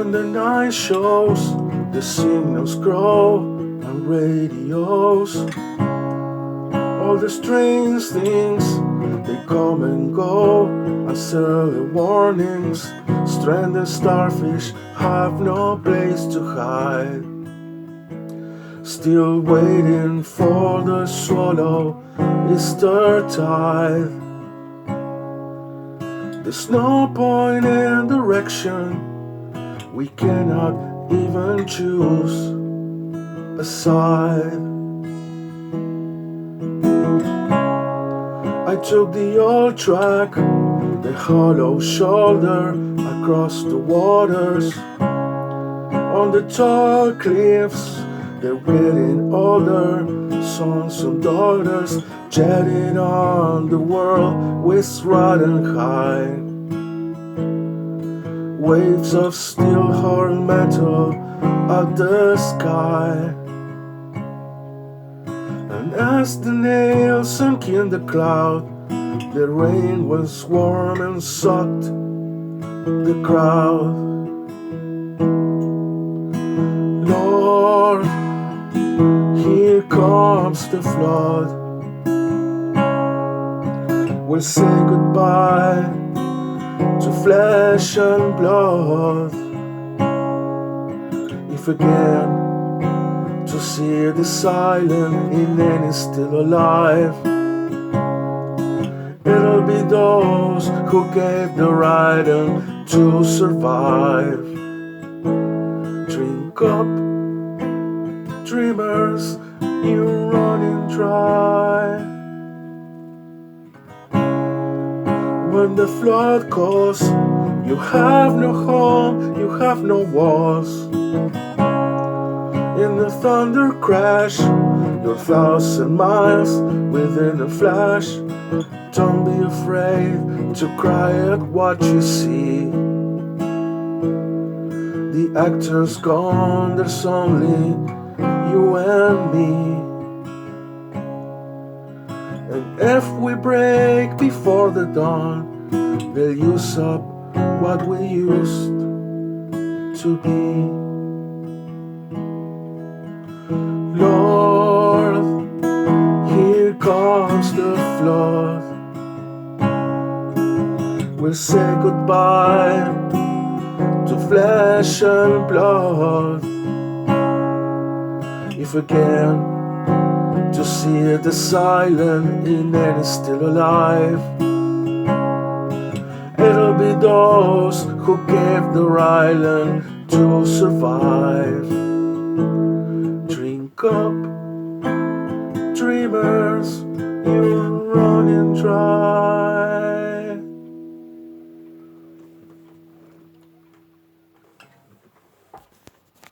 When the night shows, the signals grow on radios. All the strange things, they come and go as early warnings. Stranded starfish have no place to hide, still waiting for the swallow Easter tide. There's no point in direction, we cannot even choose a side. I took the old track, the hollow shoulder across the waters. On the tall cliffs, they're getting older, sons and daughters jetting on the world with riding high. Waves of steel hard metal at the sky. And as the nails sunk in the cloud, the rain was warm and sucked the crowd. Lord, here comes the flood. We'll say goodbye to flesh and blood. If again to see the silent in any still alive, it'll be those who gave the right to survive. Drink up, dreamers, you're running dry. When the flood calls, you have no home, you have no walls. In the thunder crash, you're 1,000 miles within a flash. Don't be afraid to cry at what you see. The actor's gone, there's only you and me. And if we break before the dawn, they'll use up what we used to be. Lord, here comes the flood. We'll say goodbye to flesh and blood. If again to see the silent in any still alive, it'll be those who gave their island to survive. Drink up, dreamers, you're wrong.